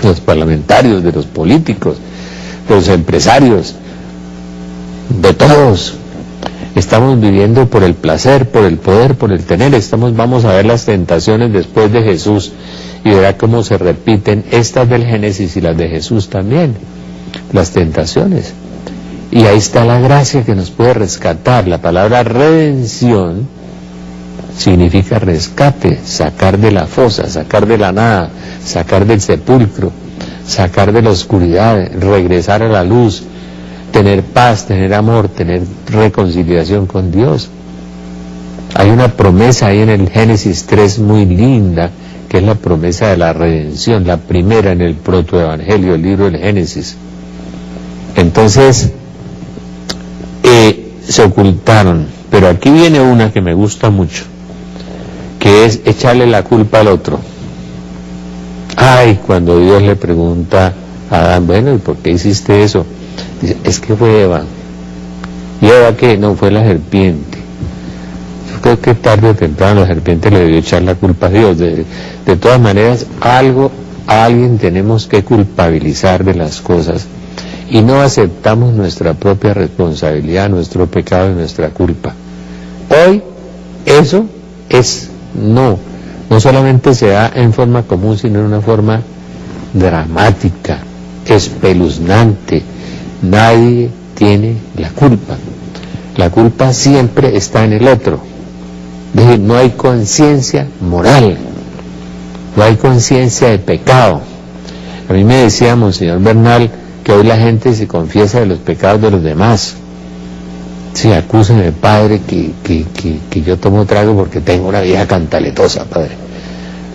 de los parlamentarios, de los políticos, de los empresarios, de todos. Estamos viviendo por el placer, por el poder, por el tener. Vamos a ver las tentaciones después de Jesús y verá cómo se repiten estas del Génesis y las de Jesús también, las tentaciones. Y ahí está la gracia que nos puede rescatar. La palabra redención significa rescate, sacar de la fosa, sacar de la nada, sacar del sepulcro, sacar de la oscuridad, regresar a la luz, tener paz, tener amor, tener reconciliación con Dios. Hay una promesa ahí en el Génesis 3 muy linda, que es la promesa de la redención, la primera en el protoevangelio, el libro del Génesis. Entonces, se ocultaron, pero aquí viene una que me gusta mucho, que es echarle la culpa al otro. Ay, cuando Dios le pregunta a Adán, bueno, ¿y por qué hiciste eso? Dice, es que fue Eva. ¿Y Eva qué? No, fue la serpiente. Yo creo que tarde o temprano la serpiente le debió echar la culpa a Dios. De todas maneras, a alguien tenemos que culpabilizar de las cosas. Y no aceptamos nuestra propia responsabilidad, nuestro pecado y nuestra culpa. Hoy eso no solamente se da en forma común, sino en una forma dramática, espeluznante. Nadie tiene la culpa. La culpa siempre está en el otro. Es decir, no hay conciencia moral. no hay conciencia de pecado. A mí me decía Monseñor Bernal que hoy la gente se confiesa de los pecados de los demás. Sí, acúsenme, padre, que yo tomo trago porque tengo una vieja cantaletosa, padre.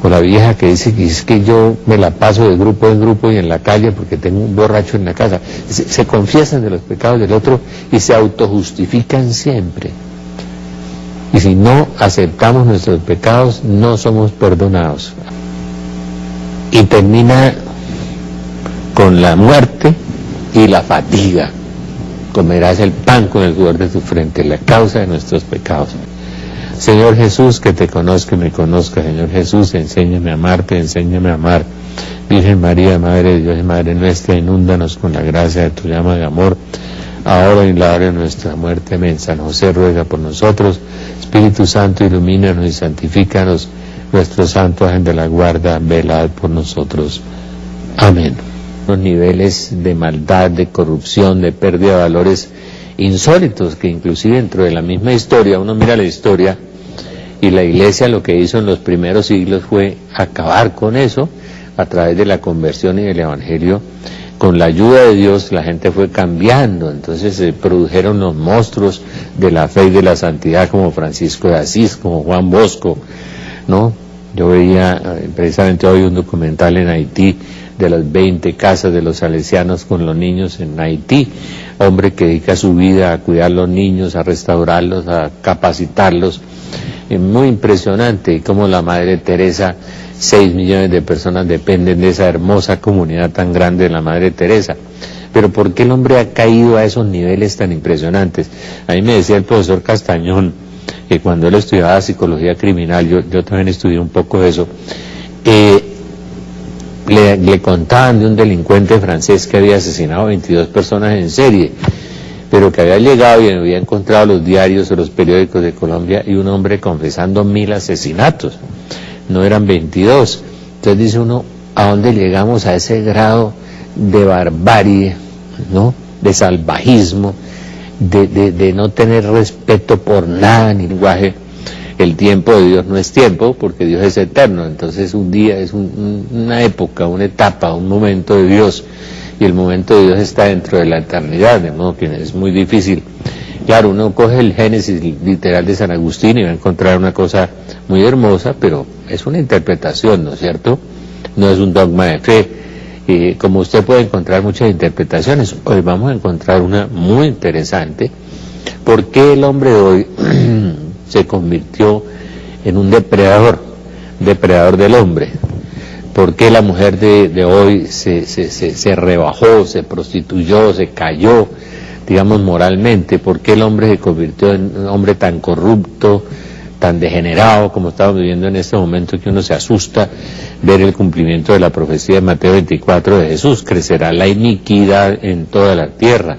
O la vieja que dice que es que yo me la paso de grupo en grupo y en la calle porque tengo un borracho en la casa. Se confiesan de los pecados del otro y se autojustifican siempre. Y si no aceptamos nuestros pecados, no somos perdonados. Y termina con la muerte y la fatiga. Comerás el pan con el sudor de tu frente, la causa de nuestros pecados. Señor Jesús, que te conozca y me conozca. Señor Jesús, enséñame a amarte, enséñame a amar. Virgen María, Madre de Dios y Madre nuestra, inúndanos con la gracia de tu llama de amor, ahora y en la hora de nuestra muerte. Amén. San José ruega por nosotros. Espíritu Santo, ilumínanos y santifícanos. Nuestro santo ángel de la guarda, velad por nosotros. Amén. Los niveles de maldad, de corrupción, de pérdida de valores insólitos, que inclusive dentro de la misma historia, uno mira la historia y la Iglesia lo que hizo en los primeros siglos fue acabar con eso a través de la conversión y del Evangelio. Con la ayuda de Dios la gente fue cambiando, entonces se produjeron los monstruos de la fe y de la santidad como Francisco de Asís, como Juan Bosco, ¿no? Yo veía precisamente hoy un documental en Haití de las 20 casas de los salesianos con los niños en Haití, hombre que dedica su vida a cuidar a los niños, a restaurarlos, a capacitarlos. Muy impresionante, y como la Madre Teresa, 6 millones de personas dependen de esa hermosa comunidad tan grande de la Madre Teresa. Pero ¿por qué el hombre ha caído a esos niveles tan impresionantes? A mí me decía el profesor Castañón, que cuando él estudiaba psicología criminal, yo también estudié un poco de eso, le contaban de un delincuente francés que había asesinado a 22 personas en serie, pero que había llegado y había encontrado los diarios o los periódicos de Colombia y un hombre confesando 1000 asesinatos, no eran 22. Entonces dice uno, ¿a dónde llegamos a ese grado de barbarie, ¿no? De salvajismo, de no tener respeto por nada ni lenguaje? El tiempo de Dios no es tiempo, porque Dios es eterno, entonces un día es una época, una etapa, un momento de Dios, y el momento de Dios está dentro de la eternidad, de modo que es muy difícil. Claro, uno coge el Génesis literal de San Agustín y va a encontrar una cosa muy hermosa, pero es una interpretación, ¿no es cierto? No es un dogma de fe. Como usted puede encontrar muchas interpretaciones, hoy vamos a encontrar una muy interesante. ¿Por qué el hombre de hoy se convirtió en un depredador del hombre? ¿Por qué la mujer de hoy se rebajó, se prostituyó, se cayó, digamos, moralmente? ¿Por qué el hombre se convirtió en un hombre tan corrupto, tan degenerado, como estamos viviendo en este momento, que uno se asusta ver el cumplimiento de la profecía de Mateo 24 de Jesús? Crecerá la iniquidad en toda la tierra.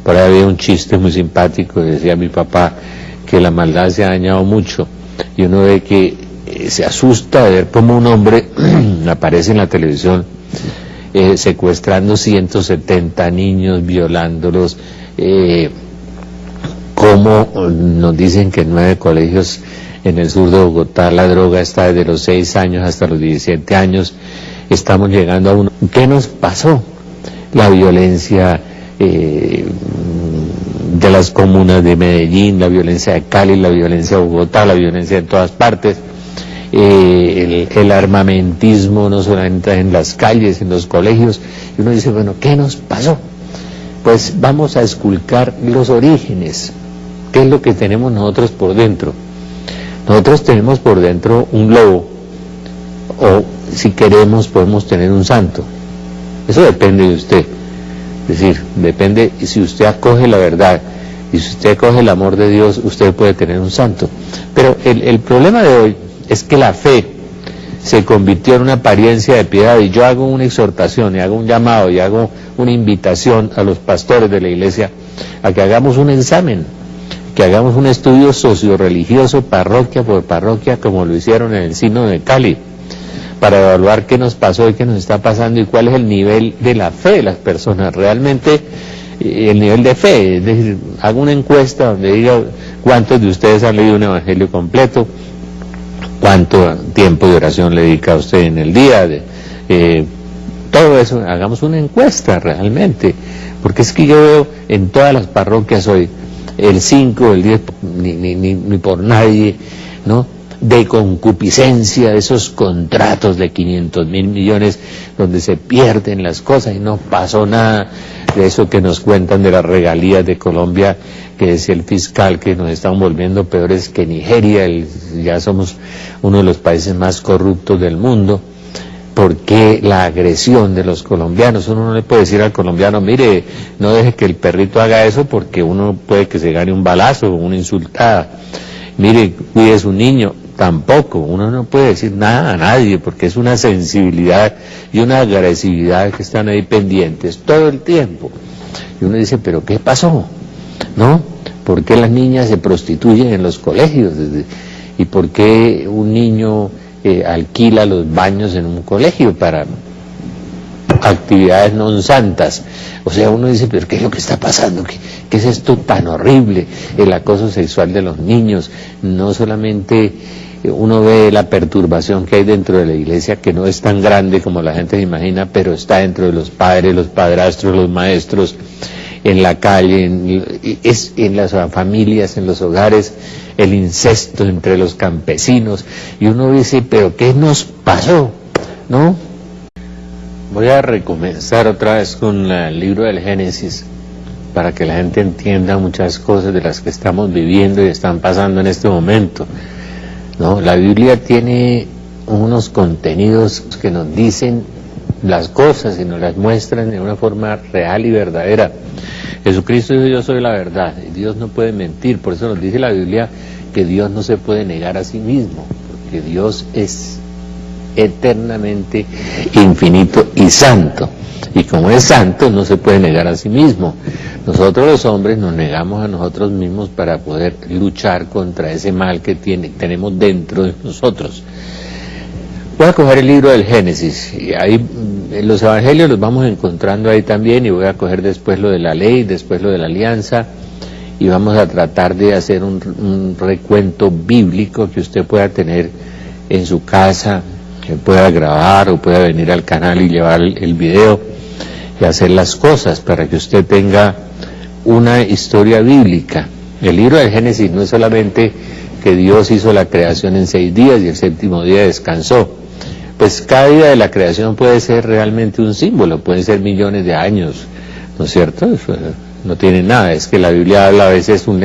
Por ahí había un chiste muy simpático, decía mi papá, que la maldad se ha dañado mucho, y uno ve que se asusta de ver cómo un hombre aparece en la televisión secuestrando 170 niños, violándolos, como nos dicen que en 9 colegios en el sur de Bogotá la droga está desde los 6 años hasta los 17 años, estamos llegando a uno. ¿Qué nos pasó? La violencia de las comunas de Medellín, la violencia de Cali, la violencia de Bogotá, la violencia en todas partes, el armamentismo no solamente en las calles, en los colegios, y uno dice, bueno, ¿qué nos pasó? Pues vamos a esculcar los orígenes. ¿Qué es lo que tenemos nosotros por dentro? Nosotros tenemos por dentro un lobo, o si queremos podemos tener un santo. Eso depende de usted. Es decir, depende, si usted acoge la verdad y si usted acoge el amor de Dios, usted puede tener un santo. Pero el problema de hoy es que la fe se convirtió en una apariencia de piedad, y yo hago una exhortación y hago un llamado y hago una invitación a los pastores de la iglesia a que hagamos un examen, que hagamos un estudio socio-religioso parroquia por parroquia, como lo hicieron en el Sínodo de Cali, para evaluar qué nos pasó y qué nos está pasando y cuál es el nivel de la fe de las personas, realmente el nivel de fe. Es decir, hago una encuesta donde diga cuántos de ustedes han leído un evangelio completo, cuánto tiempo de oración le dedica a usted en el día, todo eso, hagamos una encuesta realmente, porque es que yo veo en todas las parroquias hoy, el 5, el 10, ni por nadie, ¿no?, de concupiscencia, de esos contratos de 500.000 millones donde se pierden las cosas y no pasó nada, de eso que nos cuentan de las regalías de Colombia, que decía el fiscal que nos están volviendo peores que Nigeria, ya somos uno de los países más corruptos del mundo. ¿Por qué la agresión de los colombianos? Uno no le puede decir al colombiano, mire, no deje que el perrito haga eso porque uno puede que se gane un balazo o una insultada. Mire, cuide a su niño. Tampoco, uno no puede decir nada a nadie porque es una sensibilidad y una agresividad que están ahí pendientes todo el tiempo. Y uno dice, ¿pero qué pasó? ¿No? ¿Por qué las niñas se prostituyen en los colegios? ¿Y por qué un niño alquila los baños en un colegio para actividades non santas? O sea, uno dice, ¿pero qué es lo que está pasando? ¿Qué es esto tan horrible? El acoso sexual de los niños. No solamente uno ve la perturbación que hay dentro de la iglesia, que no es tan grande como la gente se imagina, pero está dentro de los padres, los padrastros, los maestros, en la calle, en las familias, en los hogares, el incesto entre los campesinos. Y uno dice, ¿pero qué nos pasó? ¿No? Voy a recomenzar otra vez con el libro del Génesis para que la gente entienda muchas cosas de las que estamos viviendo y están pasando en este momento, ¿no? La Biblia tiene unos contenidos que nos dicen las cosas y nos las muestran de una forma real y verdadera. Jesucristo dijo, yo soy la verdad, y Dios no puede mentir. Por eso nos dice la Biblia que Dios no se puede negar a sí mismo, porque Dios es eternamente infinito y santo, y como es santo no se puede negar a sí mismo. Nosotros los hombres nos negamos a nosotros mismos para poder luchar contra ese mal que tenemos dentro de nosotros. Voy a coger el libro del Génesis, y ahí en los evangelios los vamos encontrando ahí también, y voy a coger después lo de la ley, después lo de la alianza, y vamos a tratar de hacer un recuento bíblico que usted pueda tener en su casa, que pueda grabar o pueda venir al canal y llevar el video y hacer las cosas para que usted tenga una historia bíblica. El libro del Génesis no es solamente que Dios hizo la creación en 6 días y el 7º día descansó. Pues cada día de la creación puede ser realmente un símbolo, pueden ser millones de años, ¿no es cierto? Eso no tiene nada, es que la Biblia habla a veces un